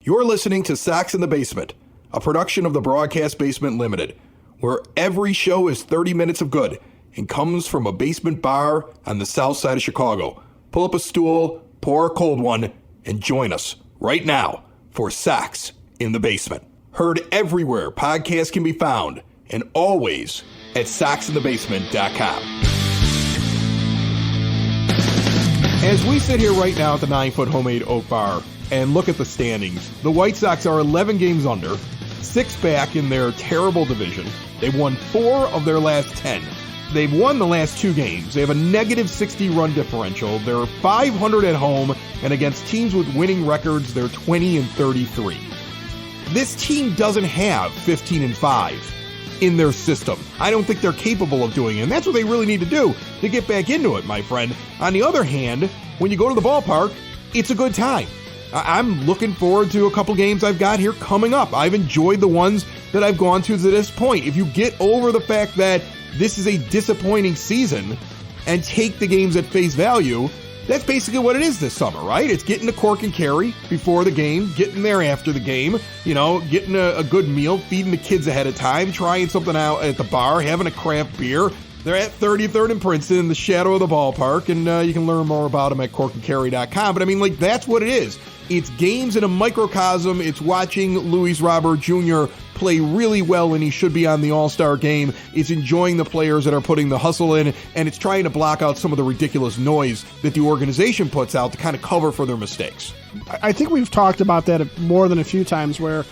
You're listening to Sox in the Basement, a production of the Broadcast Basement Limited, where every show is 30 minutes of good and comes from a basement bar on the south side of Chicago. Pull up a stool, pour a cold one, and join us right now for Sox in the Basement. Heard everywhere podcasts can be found, and always at soxinthebasement.com. As we sit here right now at the 9-foot homemade oak bar and look at the standings, the White Sox are 11 games under, 6 back in their terrible division. They've won 4 of their last 10. They've won the last 2 games. They have a negative 60 run differential. They're 500 at home, and against teams with winning records, they're 20-33. This team doesn't have 15-5 in their system. I don't think they're capable of doing it, and that's what they really need to do to get back into it, my friend. On the other hand, when you go to the ballpark, it's a good time. I'm looking forward to a couple games I've got here coming up. I've enjoyed the ones that I've gone to this point. If you get over the fact that this is a disappointing season and take the games at face value, that's basically what it is this summer, right? It's getting the cork and carry before the game, getting there after the game, getting a good meal, feeding the kids ahead of time, trying something out at the bar, having a craft beer. They're at 33rd and Princeton in the shadow of the ballpark, and you can learn more about them at corkandcarry.com. But that's what it is. It's games in a microcosm. It's watching Luis Robert Jr. play really well when he should be on the All-Star game. It's enjoying the players that are putting the hustle in, and it's trying to block out some of the ridiculous noise that the organization puts out to kind of cover for their mistakes. I think we've talked about that more than a few times, where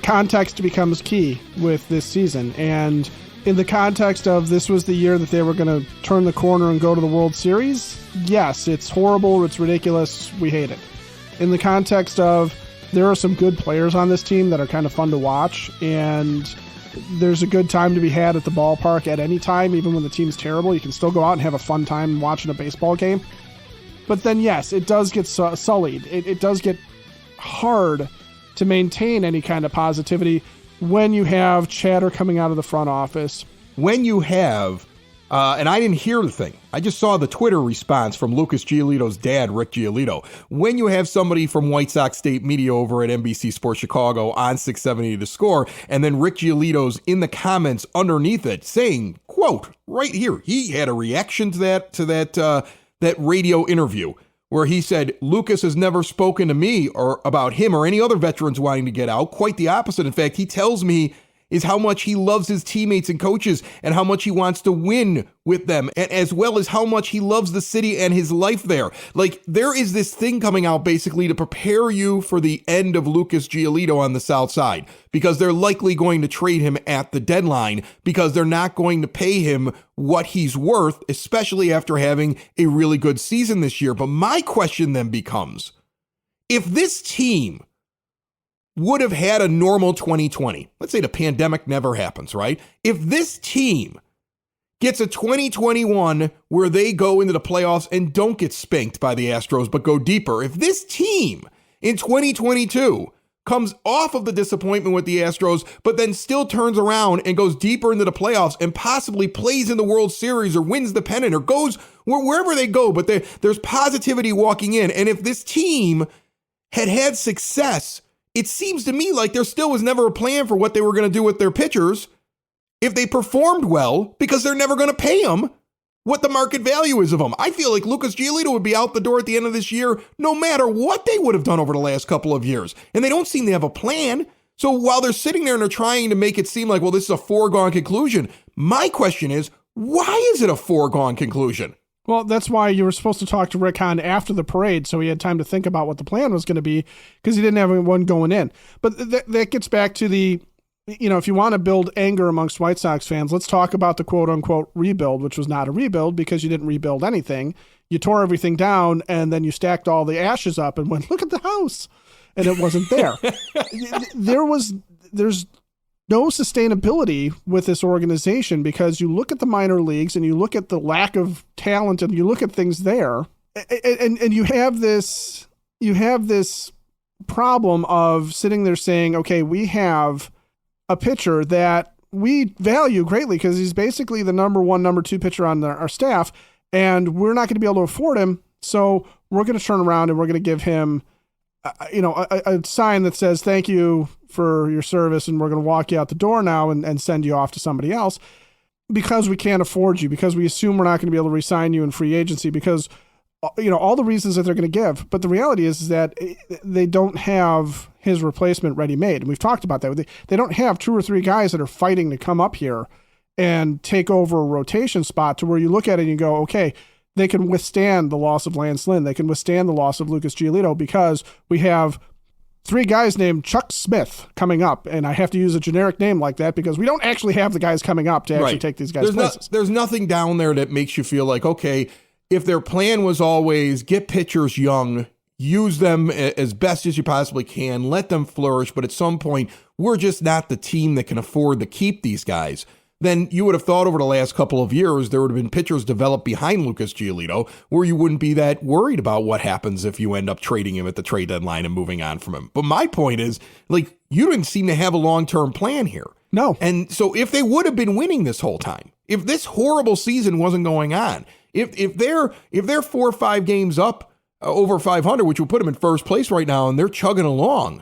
context becomes key with this season. And in the context of this was the year that they were going to turn the corner and go to the World Series, yes, it's horrible, it's ridiculous, we hate it. In the context of there are some good players on this team that are kind of fun to watch, and there's a good time to be had at the ballpark at any time, even when the team's terrible. You can still go out and have a fun time watching a baseball game. But then, yes, it does get sullied. It does get hard to maintain any kind of positivity when you have chatter coming out of the front office. When you have, and I didn't hear the thing, I just saw the Twitter response from Lucas Giolito's dad, Rick Giolito. When you have somebody from White Sox State Media over at NBC Sports Chicago on 670 The Score, and then Rick Giolito's in the comments underneath it saying, quote, right here, he had a reaction to that radio interview where he said, Lucas has never spoken to me or about him or any other veterans wanting to get out. Quite the opposite. In fact, he tells me is how much he loves his teammates and coaches and how much he wants to win with them, and as well as how much he loves the city and his life there. Like, there is this thing coming out basically to prepare you for the end of Lucas Giolito on the South Side, because they're likely going to trade him at the deadline because they're not going to pay him what he's worth, especially after having a really good season this year. But my question then becomes, if this team would have had a normal 2020. Let's say the pandemic never happens, right? If this team gets a 2021 where they go into the playoffs and don't get spanked by the Astros but go deeper, if this team in 2022 comes off of the disappointment with the Astros but then still turns around and goes deeper into the playoffs and possibly plays in the World Series or wins the pennant or goes wherever they go, but there's positivity walking in. And if this team had success, it seems to me like there still was never a plan for what they were going to do with their pitchers if they performed well, because they're never going to pay them what the market value is of them. I feel like Lucas Giolito would be out the door at the end of this year no matter what they would have done over the last couple of years. And they don't seem to have a plan. So while they're sitting there and they're trying to make it seem like, well, this is a foregone conclusion, my question is, why is it a foregone conclusion? Well, that's why you were supposed to talk to Rick Hahn after the parade, so he had time to think about what the plan was going to be, because he didn't have one going in. But that gets back to the, if you want to build anger amongst White Sox fans, let's talk about the quote-unquote rebuild, which was not a rebuild because you didn't rebuild anything. You tore everything down, and then you stacked all the ashes up and went, look at the house, and it wasn't there. There's no sustainability with this organization, because you look at the minor leagues and you look at the lack of talent and you look at things there, and you have this problem of sitting there saying, okay, we have a pitcher that we value greatly because he's basically the number 1, number 2 pitcher on our staff, and we're not going to be able to afford him. So we're going to turn around and we're going to give him a sign that says, thank you for your service, and we're going to walk you out the door now and send you off to somebody else because we can't afford you, because we assume we're not going to be able to re-sign you in free agency, because, all the reasons that they're going to give. But the reality is that they don't have his replacement ready-made. And we've talked about that. They don't have 2 or 3 guys that are fighting to come up here and take over a rotation spot to where you look at it and you go, okay, they can withstand the loss of Lance Lynn. They can withstand the loss of Lucas Giolito because we have 3 guys named Chuck Smith coming up. And I have to use a generic name like that because we don't actually have the guys coming up to actually take these guys' places. There's nothing down there that makes you feel like, okay, if their plan was always get pitchers young, use them as best as you possibly can, let them flourish, but at some point, we're just not the team that can afford to keep these guys, then you would have thought over the last couple of years there would have been pitchers developed behind Lucas Giolito where you wouldn't be that worried about what happens if you end up trading him at the trade deadline and moving on from him. But my point is, like, you didn't seem to have a long-term plan here. No. And so if they would have been winning this whole time, if this horrible season wasn't going on, if they're 4 or 5 games up over 500, which would put them in first place right now, and they're chugging along,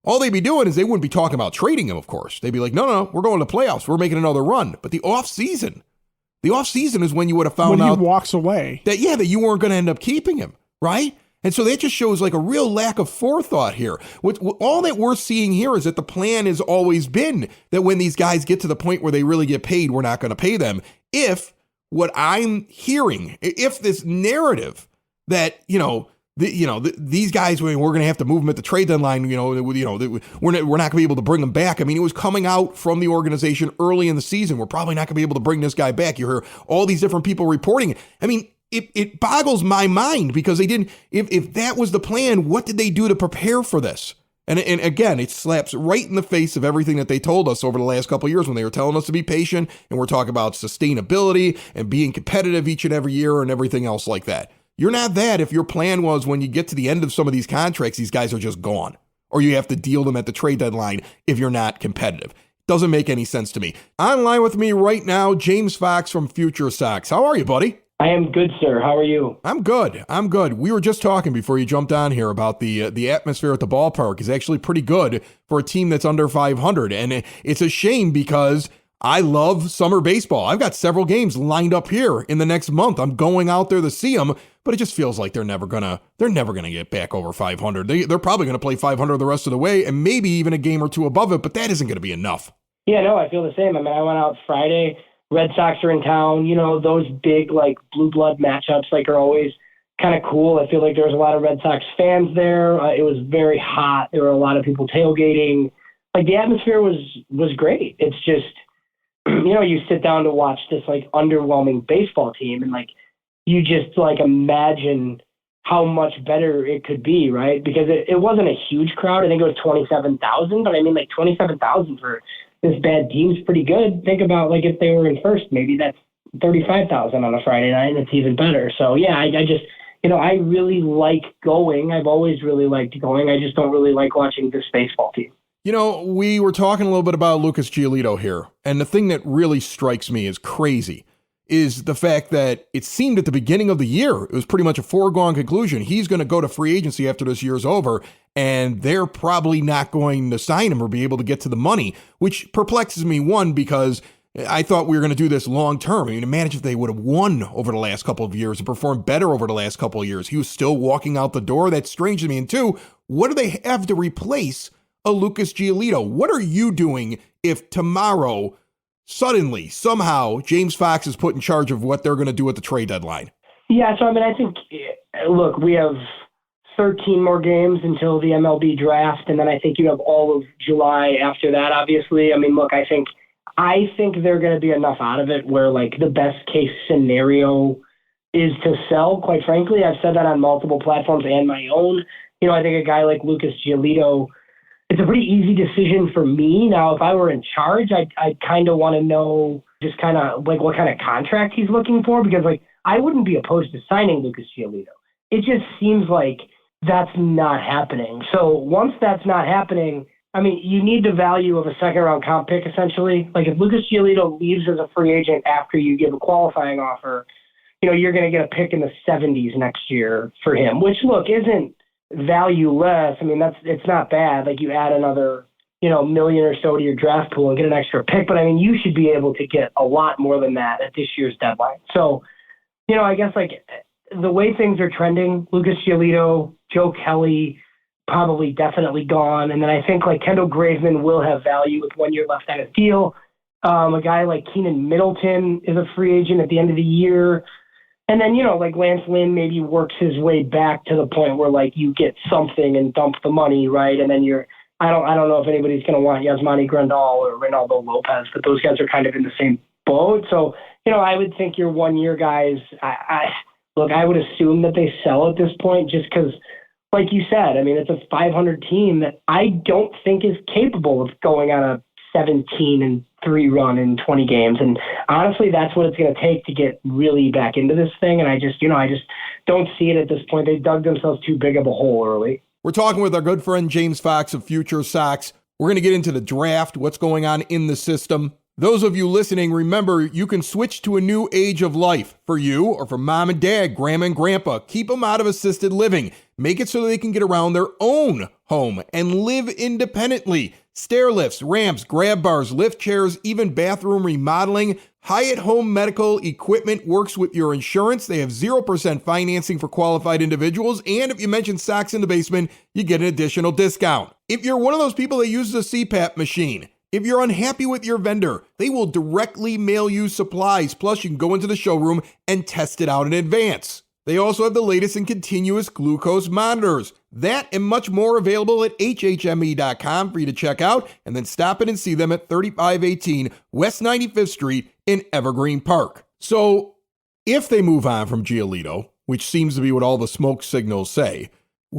all they'd be doing is they wouldn't be talking about trading him, of course. They'd be like, no, we're going to playoffs. We're making another run. But the offseason is when you would have found out when he walks away that you weren't going to end up keeping him, right? And so that just shows like a real lack of forethought here. All that we're seeing here is that the plan has always been that when these guys get to the point where they really get paid, we're not going to pay them. If what I'm hearing, if this narrative that, these guys, we're going to have to move them at the trade deadline, we're not going to be able to bring them back. I mean, it was coming out from the organization early in the season. We're probably not going to be able to bring this guy back. You hear all these different people reporting it. I mean, it boggles my mind because they didn't, if that was the plan, what did they do to prepare for this? And again, it slaps right in the face of everything that they told us over the last couple of years when they were telling us to be patient and we're talking about sustainability and being competitive each and every year and everything else like that. You're not that if your plan was when you get to the end of some of these contracts, these guys are just gone, or you have to deal them at the trade deadline if you're not competitive. Doesn't make any sense to me. Online with me right now, James Fox from FutureSox. How are you, buddy? I am good, sir. How are you? I'm good. We were just talking before you jumped on here about the atmosphere at the ballpark is actually pretty good for a team that's under 500. And it's a shame because I love summer baseball. I've got several games lined up here in the next month. I'm going out there to see them, but it just feels like they're never gonna get back over 500. They're probably gonna play 500 the rest of the way, and maybe even a game or two above it. But that isn't gonna be enough. Yeah, no, I feel the same. I mean, I went out Friday. Red Sox are in town. Those big blue blood matchups are always kind of cool. I feel like there was a lot of Red Sox fans there. It was very hot. There were a lot of people tailgating. The atmosphere was great. It's just, you sit down to watch this underwhelming baseball team and you just imagine how much better it could be, right? Because it wasn't a huge crowd. I think it was 27,000, but I mean 27,000 for this bad team's pretty good. Think about if they were in first, maybe that's 35,000 on a Friday night, and it's even better. So yeah, I just, I really like going. I've always really liked going. I just don't really like watching this baseball team. We were talking a little bit about Lucas Giolito here, and the thing that really strikes me as crazy is the fact that it seemed at the beginning of the year, it was pretty much a foregone conclusion. He's going to go to free agency after this year's over, and they're probably not going to sign him or be able to get to the money, which perplexes me, one, because I thought we were going to do this long term. I mean, imagine if they would have won over the last couple of years and performed better over the last couple of years. He was still walking out the door. That's strange to me. And two, what do they have to replace a Lucas Giolito? What are you doing if tomorrow, suddenly, somehow, James Fox is put in charge of what they're going to do at the trade deadline? Yeah, so I mean, I think, look, we have 13 more games until the MLB draft, and then I think you have all of July after that, obviously. I mean, look, I think they're going to be enough out of it where, the best case scenario is to sell, quite frankly. I've said that on multiple platforms and my own. I think a guy like Lucas Giolito, it's a pretty easy decision for me. Now, if I were in charge, I'd kind of want to know just kind of what kind of contract he's looking for, because I wouldn't be opposed to signing Lucas Giolito. It just seems like that's not happening. So once that's not happening, I mean, you need the value of a second-round comp pick, essentially. If Lucas Giolito leaves as a free agent after you give a qualifying offer, you're going to get a pick in the 70s next year for him, which, look, isn't valueless, I mean, it's not bad. Like, you add another, million or so to your draft pool and get an extra pick. But I mean, you should be able to get a lot more than that at this year's deadline. So, I guess like the way things are trending, Lucas Giolito, Joe Kelly, probably definitely gone. And then I think like Kendall Graveman will have value with 1 year left on his deal. A guy like Keenan Middleton is a free agent at the end of the year. And then, like Lance Lynn maybe works his way back to the point where like you get something and dump the money, right? And then I don't know if anybody's going to want Yasmani Grandal or Reynaldo Lopez, but those guys are kind of in the same boat. So, I would think your 1 year guys, I would assume that they sell at this point just because, like you said, I mean, it's a 500 team that I don't think is capable of going on a 17-3 run in 20 games. And honestly, that's what it's going to take to get really back into this thing. And I just don't see it at this point. They dug themselves too big of a hole early. We're talking with our good friend James Fox of FutureSox. We're going to get into the draft, what's going on in the system. Those of you listening, remember, you can switch to a new age of life for you or for mom and dad, grandma and grandpa. Keep them out of assisted living. Make it so they can get around their own home and live independently. Stair lifts, ramps, grab bars, lift chairs, even bathroom remodeling. Hyatt Home Medical Equipment works with your insurance. They have 0% financing for qualified individuals. And if you mention Sox in the Basement, you get an additional discount. If you're one of those people that uses a CPAP machine, if you're unhappy with your vendor, they will directly mail you supplies. Plus, you can go into the showroom and test it out in advance. They also have the latest in continuous glucose monitors. That and much more available at hhme.com for you to check out, and then stop in and see them at 3518 West 95th Street in Evergreen Park. So if they move on from Giolito, which seems to be what all the smoke signals say,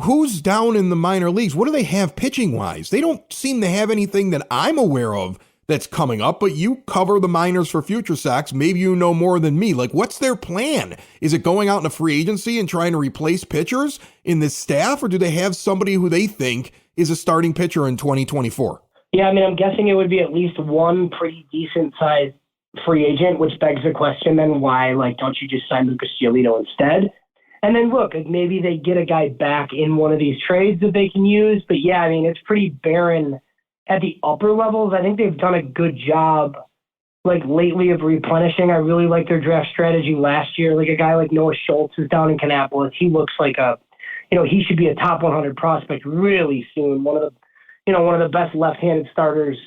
who's down in the minor leagues? What do they have pitching-wise? They don't seem to have anything that I'm aware of that's coming up, but you cover the minors for FutureSox. Maybe you know more than me. Like, what's their plan? Is it going out in a free agency and trying to replace pitchers in this staff, or do they have somebody who they think is a starting pitcher in 2024? Yeah, I mean, I'm guessing it would be at least one pretty decent-sized free agent, which begs the question then why, like, don't you just sign Lucas Giolito instead? And then look, maybe they get a guy back in one of these trades that they can use. But yeah, I mean, it's pretty barren at the upper levels. I think they've done a good job, like lately, of replenishing. I really like their draft strategy last year. Like a guy like Noah Schultz is down in Kannapolis. He looks like he should be a top 100 prospect really soon. One of the best left-handed starters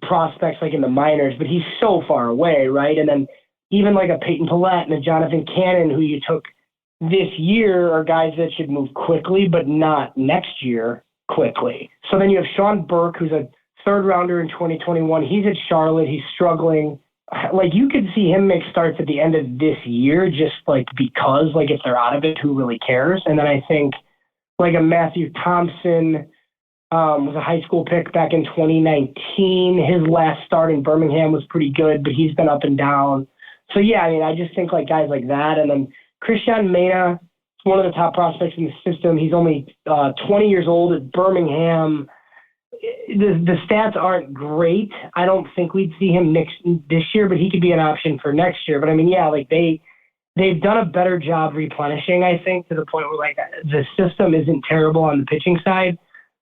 prospects like in the minors, but he's so far away, right? And then even like a Peyton Pallette and a Jonathan Cannon, who you took this year, are guys that should move quickly, but not next year quickly. So then you have Sean Burke, who's a third rounder in 2021. He's at Charlotte. He's struggling. Like, you could see him make starts at the end of this year, just like because, like, if they're out of it, who really cares? And then I think like a Matthew Thompson was a high school pick back in 2019. His last start in Birmingham was pretty good, but he's been up and down. So yeah, I mean, I just think like guys like that. And then Christian Mena, one of the top prospects in the system. He's only 20 years old at Birmingham. The stats aren't great. I don't think we'd see him this year, but he could be an option for next year. But I mean, yeah, like they've done a better job replenishing, I think, to the point where like the system isn't terrible on the pitching side,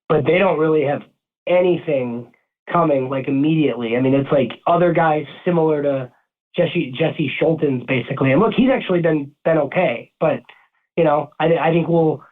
but they don't really have anything coming like immediately. I mean, it's like other guys similar to Jesse Schultens, basically. And look, he's actually been okay, but I think we'll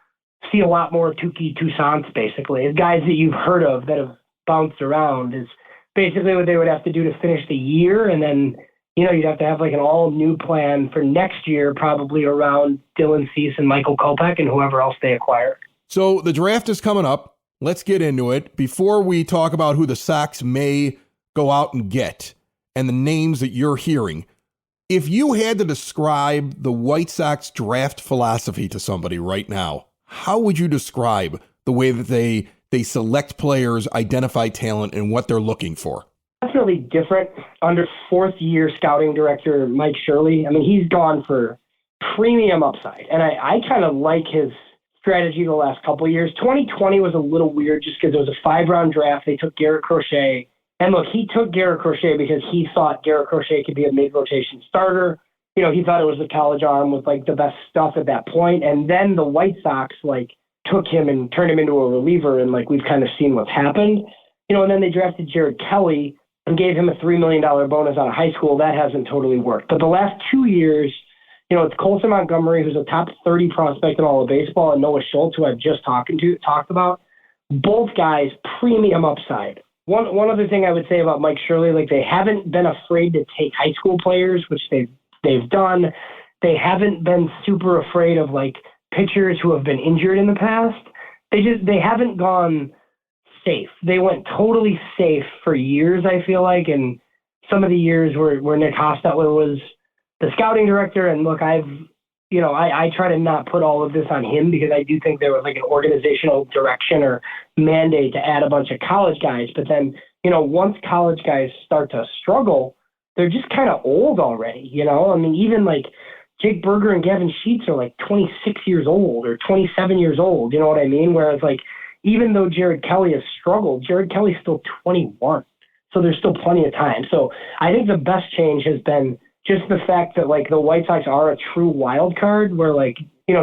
see a lot more Tuki Toussaint's, basically. As guys that you've heard of that have bounced around is basically what they would have to do to finish the year. And then, you'd have to have like an all new plan for next year, probably around Dylan Cease and Michael Kopech and whoever else they acquire. So the draft is coming up. Let's get into it. Before we talk about who the Sox may go out and get and the names that you're hearing, if you had to describe the White Sox draft philosophy to somebody right now, how would you describe the way that they select players, identify talent, and what they're looking for? Definitely different under fourth-year scouting director Mike Shirley. I mean, he's gone for premium upside, and I kind of like his strategy the last couple of years. 2020 was a little weird just because it was a 5-round draft. They took Garrett Crochet. And look, he took Garrett Crochet because he thought Garrett Crochet could be a mid-rotation starter. He thought it was the college arm with like the best stuff at that point. And then the White Sox like took him and turned him into a reliever, and like we've kind of seen what's happened. And then they drafted Jared Kelly and gave him a $3 million bonus out of high school. That hasn't totally worked. But the last 2 years, it's Colson Montgomery, who's a top 30 prospect in all of baseball, and Noah Schultz, who I've just talked about. Both guys, premium upside. One other thing I would say about Mike Shirley, like they haven't been afraid to take high school players, which they've done. They haven't been super afraid of like pitchers who have been injured in the past. They haven't gone safe. They went totally safe for years, I feel like, and some of the years where Nick Hostetler was the scouting director. And look, I try to not put all of this on him because I do think there was like an organizational direction or mandate to add a bunch of college guys. But then, once college guys start to struggle, they're just kind of old already, I mean, even like Jake Berger and Gavin Sheets are like 26 years old or 27 years old. You know what I mean? Whereas like, even though Jared Kelly has struggled, Jared Kelly's still 21. So there's still plenty of time. So I think the best change has been just the fact that like the White Sox are a true wild card where like,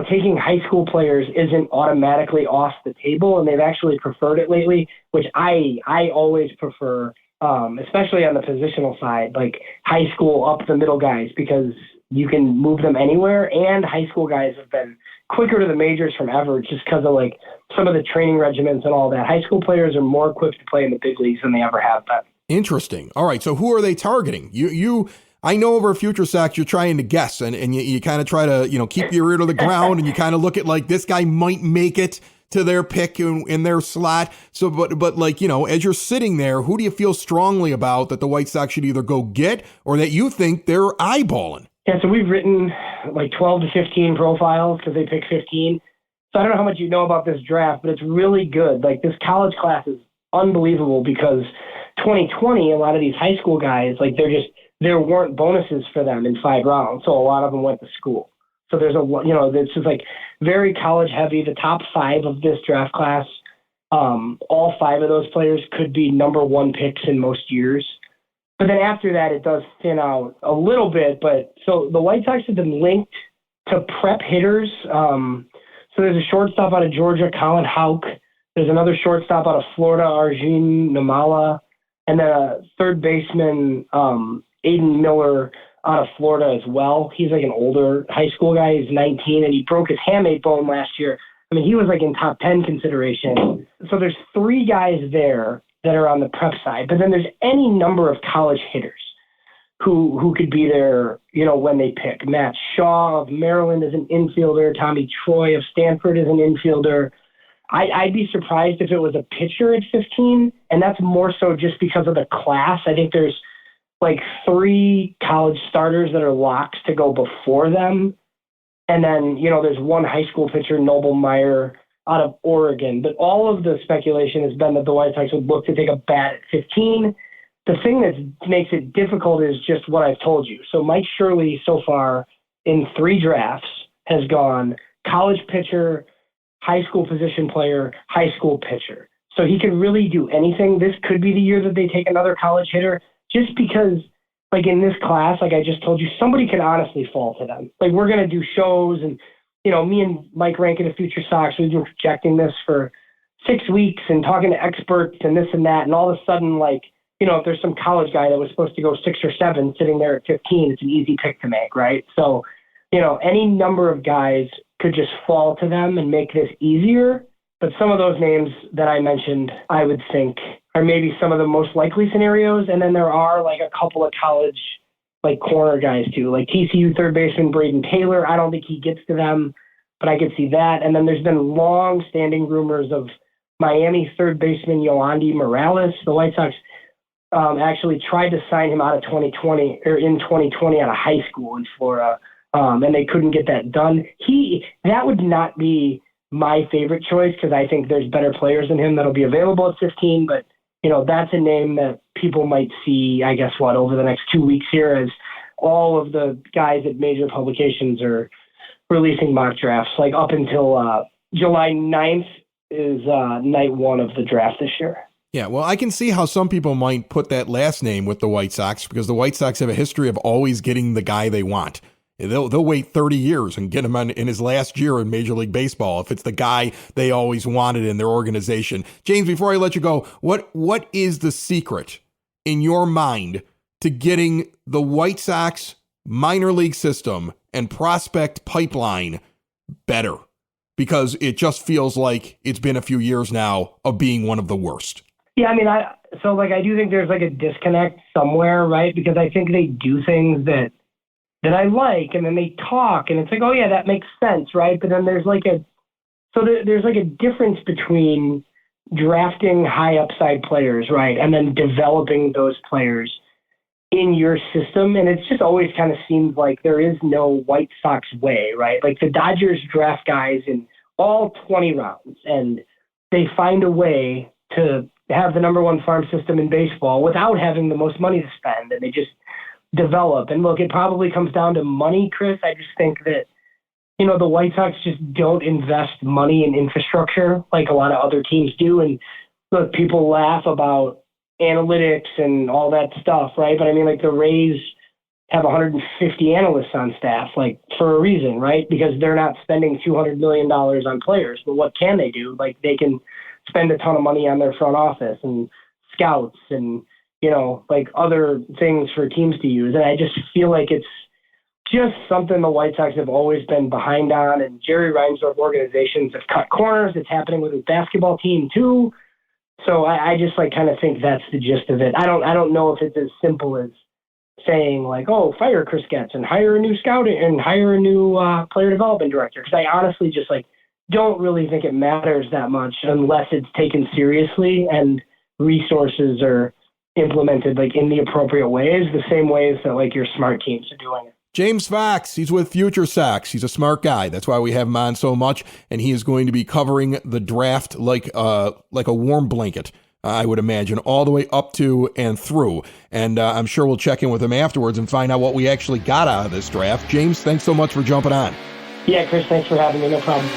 taking high school players isn't automatically off the table, and they've actually preferred it lately, which I always prefer, especially on the positional side, like high school up the middle guys, because you can move them anywhere, and high school guys have been quicker to the majors from ever just because of like some of the training regimens and all that. High school players are more equipped to play in the big leagues than they ever have been. Interesting. All right. So who are they targeting? I know over FutureSox you're trying to guess and you kind of try to, keep your ear to the ground and you kind of look at like this guy might make it to their pick in their slot. So, but like, as you're sitting there, who do you feel strongly about that the White Sox should either go get or that you think they're eyeballing? Yeah, so we've written like 12 to 15 profiles because they pick 15. So I don't know how much you know about this draft, but it's really good. Like this college class is unbelievable because 2020, a lot of these high school guys, like there weren't bonuses for them in 5 rounds. So a lot of them went to school. So there's it's just like very college heavy. The top 5 of this draft class, all 5 of those players could be number 1 picks in most years. But then after that, it does thin out a little bit. But so the White Sox have been linked to prep hitters. So there's a shortstop out of Georgia, Colin Houck. There's another shortstop out of Florida, Arjun Namala. And then a third baseman, Aiden Miller out of Florida as well. He's like an older high school guy. He's 19, and he broke his hamate bone last year. I mean, he was like in top 10 consideration. So there's 3 guys there that are on the prep side. But then there's any number of college hitters who could be there, when they pick. Matt Shaw of Maryland is an infielder. Tommy Troy of Stanford is an infielder. I'd be surprised if it was a pitcher at 15, and that's more so just because of the class. I think there's like 3 college starters that are locks to go before them. And then, there's 1 high school pitcher, Noble Meyer, out of Oregon. But all of the speculation has been that the White Sox would look to take a bat at 15. The thing that makes it difficult is just what I've told you. So Mike Shirley so far in 3 drafts has gone college pitcher, high school position player, high school pitcher. So he could really do anything. This could be the year that they take another college hitter just because, like in this class, like I just told you, somebody could honestly fall to them. Like we're going to do shows and, me and Mike Rankin of FutureSox, we've been projecting this for 6 weeks and talking to experts and this and that. And all of a sudden, like, if there's some college guy that was supposed to go 6 or 7 sitting there at 15, it's an easy pick to make, right? So, any number of guys could just fall to them and make this easier. But some of those names that I mentioned, I would think are maybe some of the most likely scenarios. And then there are like a couple of college like corner guys too, like TCU third baseman Braden Taylor. I don't think he gets to them, but I could see that. And then there's been long-standing rumors of Miami third baseman Yoandy Morales. The White Sox actually tried to sign him out of 2020 or in 2020 out of high school in Florida, and they couldn't get that done. That would not be my favorite choice because I think there's better players than him that'll be available at 15, but that's a name that people might see, I guess, over the next 2 weeks here as all of the guys at major publications are releasing mock drafts. Like up until July 9th is night 1 of the draft this year. Yeah, well, I can see how some people might put that last name with the White Sox because the White Sox have a history of always getting the guy they want. They'll wait 30 years and get him in his last year in Major League Baseball if it's the guy they always wanted in their organization. James, before I let you go, what is the secret in your mind to getting the White Sox minor league system and prospect pipeline better? Because it just feels like it's been a few years now of being one of the worst. Yeah, I mean, I do think there's like a disconnect somewhere, right? Because I think they do things that I like, and then they talk, and it's like, oh yeah, that makes sense, right? But then there's like there's like a difference between drafting high upside players, right, and then developing those players in your system. And it's just always kind of seems like there is no White Sox way, right? Like the Dodgers draft guys in all 20 rounds, and they find a way to have the number one farm system in baseball without having the most money to spend, and they just develop. And look, it probably comes down to money, Chris. I just think that, the White Sox just don't invest money in infrastructure like a lot of other teams do. And look, people laugh about analytics and all that stuff, right? But I mean, like the Rays have 150 analysts on staff, like for a reason, right? Because they're not spending $200 million on players. But what can they do? Like they can spend a ton of money on their front office and scouts and like other things for teams to use. And I just feel like it's just something the White Sox have always been behind on. And Jerry Reinsdorf organizations have cut corners. It's happening with his basketball team too. So I just like kind of think that's the gist of it. I don't know if it's as simple as saying like, oh, fire Chris Getz and hire a new scout and hire a new player development director. Because I honestly just like don't really think it matters that much unless it's taken seriously and resources are implemented like in the appropriate ways, the same ways that like your smart teams are doing it. James Fox, he's with FutureSox. He's a smart guy. That's why we have him on so much, and he is going to be covering the draft like a warm blanket, I would imagine, all the way up to and through. And I'm sure we'll check in with him afterwards and find out what we actually got out of this draft. James, thanks so much for jumping on. Yeah, Chris, thanks for having me. No problem.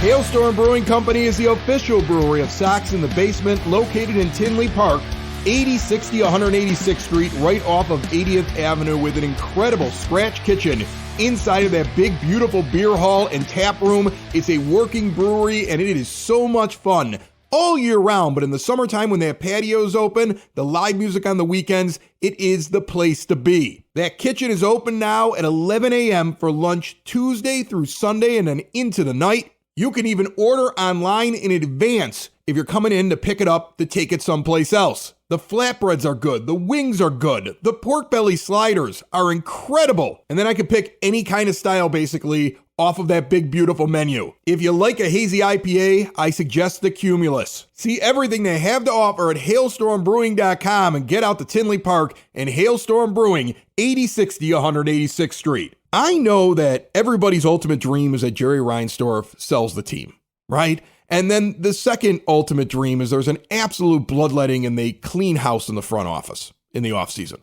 Hailstorm Brewing Company is the official brewery of Sox in the Basement, located in Tinley Park, 8060 186th Street, right off of 80th Avenue, with an incredible scratch kitchen inside of that big, beautiful beer hall and tap room. It's a working brewery, and it is so much fun all year round. But in the summertime, when they have patios open, the live music on the weekends, it is the place to be. That kitchen is open now at 11 a.m. for lunch Tuesday through Sunday and then into the night. You can even order online in advance if you're coming in to pick it up to take it someplace else. The flatbreads are good. The wings are good. The pork belly sliders are incredible. And then I can pick any kind of style basically off of that big, beautiful menu. If you like a hazy IPA, I suggest the Cumulus. See everything they have to offer at hailstormbrewing.com and get out to Tinley Park and Hailstorm Brewing, 8060 186th Street. I know that everybody's ultimate dream is that Jerry Reinsdorf sells the team, right? And then the second ultimate dream is there's an absolute bloodletting and they clean house in the front office in the offseason.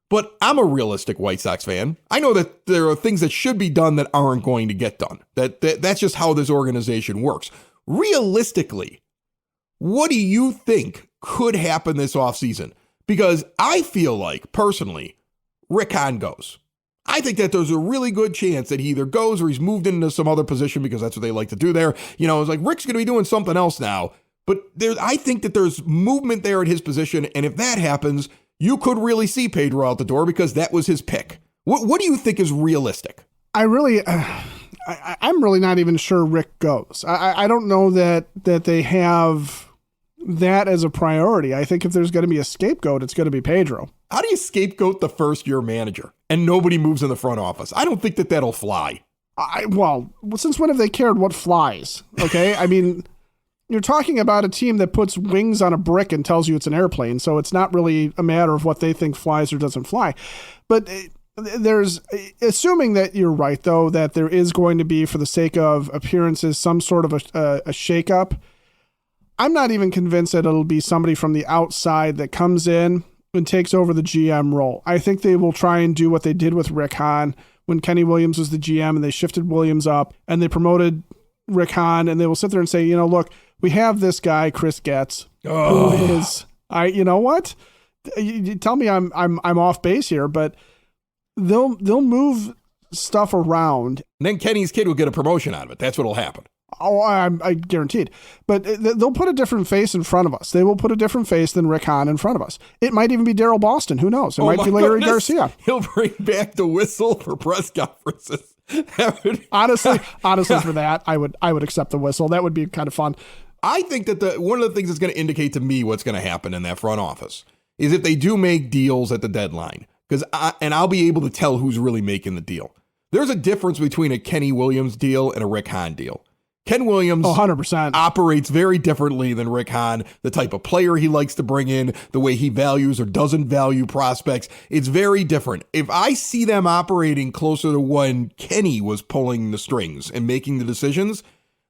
But I'm a realistic White Sox fan. I know that there are things that should be done that aren't going to get done. That's just how this organization works. Realistically, what do you think could happen this offseason? Because I feel like, personally, Rick Hahn goes. I think that there's a really good chance that he either goes or he's moved into some other position because that's what they like to do there. It's like Rick's going to be doing something else now. But I think that there's movement there at his position. And if that happens, you could really see Pedro out the door because that was his pick. What do you think is realistic? I'm really not even sure Rick goes. I don't know that they have that as a priority. I think if there's going to be a scapegoat, it's going to be Pedro. How do you scapegoat the first-year manager and nobody moves in the front office? I don't think that'll fly. Well, since when have they cared what flies? Okay, I mean, you're talking about a team that puts wings on a brick and tells you it's an airplane, so it's not really a matter of what they think flies or doesn't fly. But there's, assuming that you're right, though, that there is going to be, for the sake of appearances, some sort of a shakeup. I'm not even convinced that it'll be somebody from the outside that comes in and takes over the GM role. I think they will try and do what they did with Rick Hahn when Kenny Williams was the GM and they shifted Williams up and they promoted Rick Hahn, and they will sit there and say, look, we have this guy, Chris Getz, who is, you know what? You tell me I'm off base here, but they'll move stuff around. And then Kenny's kid will get a promotion out of it. That's what'll happen. Oh, I guaranteed. But they'll put a different face in front of us. They will put a different face than Rick Hahn in front of us. It might even be Daryl Boston. Who knows? It might be Larry Garcia. He'll bring back the whistle for press conferences. Honestly, for that, I would accept the whistle. That would be kind of fun. I think that one of the things that's going to indicate to me what's going to happen in that front office is if they do make deals at the deadline, and I'll be able to tell who's really making the deal. There's a difference between a Kenny Williams deal and a Rick Hahn deal. Ken Williams 100%. operates very differently than Rick Hahn, the type of player he likes to bring in, the way he values or doesn't value prospects. It's very different. If I see them operating closer to when Kenny was pulling the strings and making the decisions,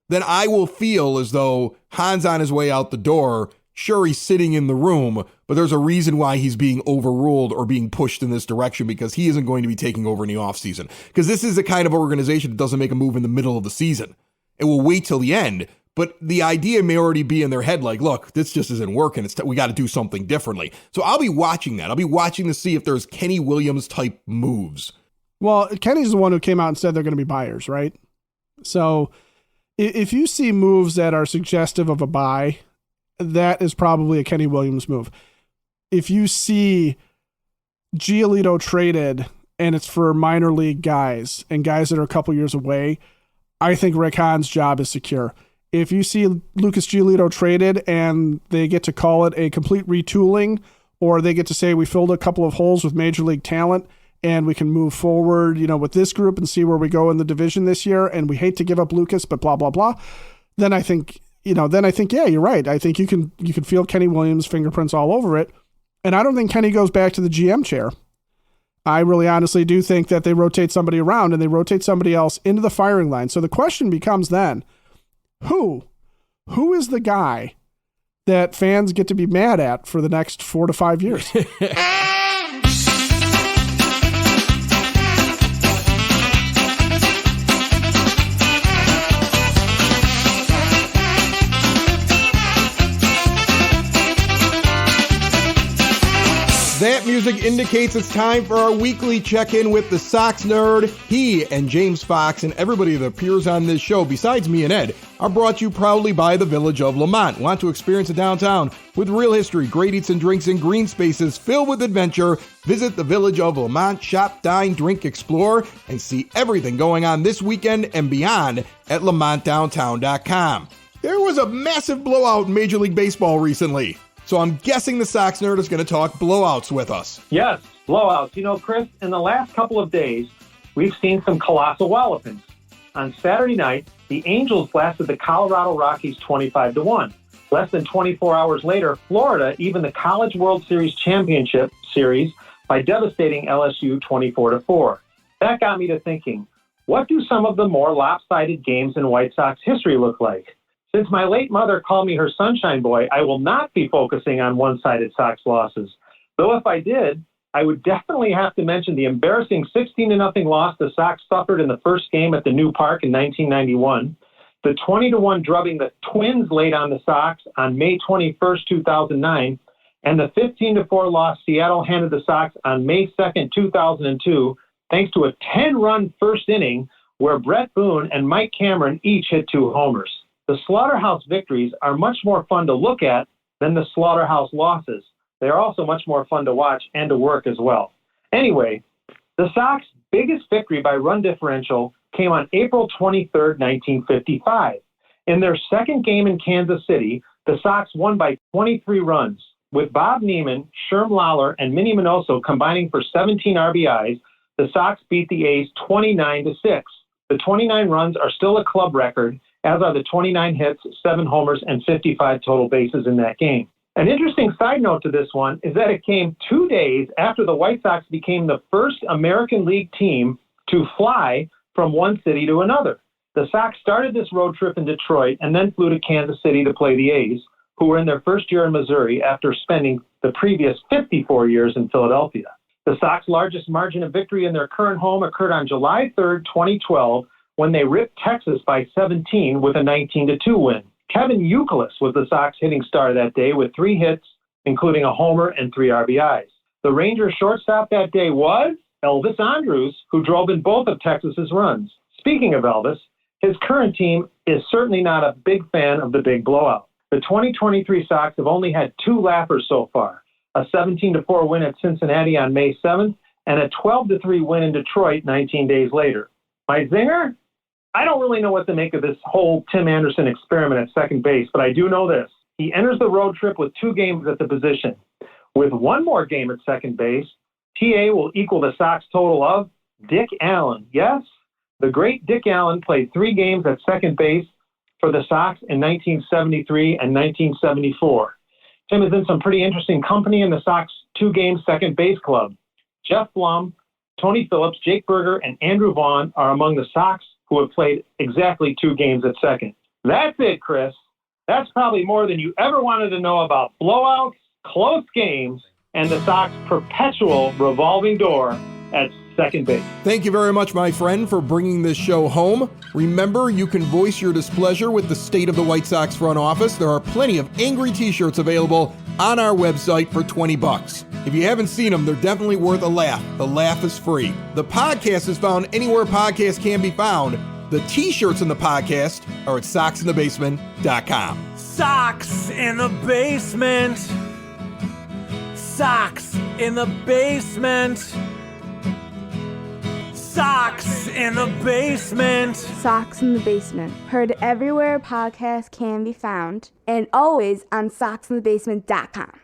then I will feel as though Hahn's on his way out the door. Sure, he's sitting in the room, but there's a reason why he's being overruled or being pushed in this direction, because he isn't going to be taking over in the offseason. Because this is the kind of organization that doesn't make a move in the middle of the season. It will wait till the end, but the idea may already be in their head like, look, this just isn't working. We got to do something differently. So I'll be watching that. I'll be watching to see if there's Kenny Williams type moves. Well, Kenny's the one who came out and said they're going to be buyers, right? So if you see moves that are suggestive of a buy, that is probably a Kenny Williams move. If you see Giolito traded and it's for minor league guys and guys that are a couple years away, I think Rick Hahn's job is secure. If you see Lucas Giolito traded and they get to call it a complete retooling, or they get to say we filled a couple of holes with major league talent and we can move forward, with this group and see where we go in the division this year, and we hate to give up Lucas, but blah, blah, blah, then I think, yeah, you're right. I think you can feel Kenny Williams' fingerprints all over it. And I don't think Kenny goes back to the GM chair. I really honestly do think that they rotate somebody around and they rotate somebody else into the firing line. So the question becomes then, who is the guy that fans get to be mad at for the next 4 to 5 years? That music indicates it's time for our weekly check-in with the Sox nerd. He and James Fox and everybody that appears on this show, besides me and Ed, are brought to you proudly by the Village of Lamont. Want to experience a downtown with real history, great eats and drinks, and green spaces filled with adventure? Visit the Village of Lamont, shop, dine, drink, explore, and see everything going on this weekend and beyond at lamontdowntown.com. There was a massive blowout in Major League Baseball recently. So I'm guessing the Sox nerd is going to talk blowouts with us. Yes, blowouts. Chris, in the last couple of days, we've seen some colossal wallopings. On Saturday night, the Angels blasted the Colorado Rockies 25-1. Less than 24 hours later, Florida evened the College World Series Championship Series by devastating LSU 24-4. That got me to thinking, what do some of the more lopsided games in White Sox history look like? Since my late mother called me her sunshine boy, I will not be focusing on one-sided Sox losses. Though if I did, I would definitely have to mention the embarrassing 16-0 loss the Sox suffered in the first game at the New Park in 1991, the 20-1 drubbing the Twins laid on the Sox on May 21st, 2009, and the 15-4 loss Seattle handed the Sox on May 2nd, 2002, thanks to a 10-run first inning where Brett Boone and Mike Cameron each hit 2 homers. The slaughterhouse victories are much more fun to look at than the slaughterhouse losses. They are also much more fun to watch and to work as well. Anyway, the Sox' biggest victory by run differential came on April 23, 1955. In their second game in Kansas City, the Sox won by 23 runs. With Bob Neiman, Sherm Lawler, and Minnie Minoso combining for 17 RBIs, the Sox beat the A's 29-6. The 29 runs are still a club record, as are the 29 hits, 7 homers, and 55 total bases in that game. An interesting side note to this one is that it came 2 days after the White Sox became the first American League team to fly from one city to another. The Sox started this road trip in Detroit and then flew to Kansas City to play the A's, who were in their first year in Missouri after spending the previous 54 years in Philadelphia. The Sox' largest margin of victory in their current home occurred on July 3rd, 2012, when they ripped Texas by 17 with a 19-2 win. Kevin Youkilis was the Sox hitting star that day with 3 hits, including a homer and 3 RBIs. The Rangers shortstop that day was Elvis Andrus, who drove in both of Texas's runs. Speaking of Elvis, his current team is certainly not a big fan of the big blowout. The 2023 Sox have only had 2 laughers so far, a 17-4 win at Cincinnati on May 7th and a 12-3 win in Detroit 19 days later. My zinger? I don't really know what to make of this whole Tim Anderson experiment at second base, but I do know this. He enters the road trip with 2 games at the position. With 1 more game at second base, TA will equal the Sox total of Dick Allen. Yes, the great Dick Allen played 3 games at second base for the Sox in 1973 and 1974. Tim is in some pretty interesting company in the Sox 2-game second base club. Jeff Blum, Tony Phillips, Jake Berger, and Andrew Vaughn are among the Sox who have played exactly 2 games at second. That's it, Chris. That's probably more than you ever wanted to know about blowouts, close games, and the Sox perpetual revolving door at second base. Thank you very much, my friend, for bringing this show home. Remember, you can voice your displeasure with the state of the White Sox front office. There are plenty of angry t-shirts available on our website for $20. If you haven't seen them, they're definitely worth a laugh. The laugh is free. The podcast is found anywhere podcasts can be found. The t-shirts in the podcast are at soxinthebasement.com. Sox in the basement. Sox in the basement. Sox in the basement. Sox in the Basement. Heard everywhere podcasts can be found and always on soxinthebasement.com.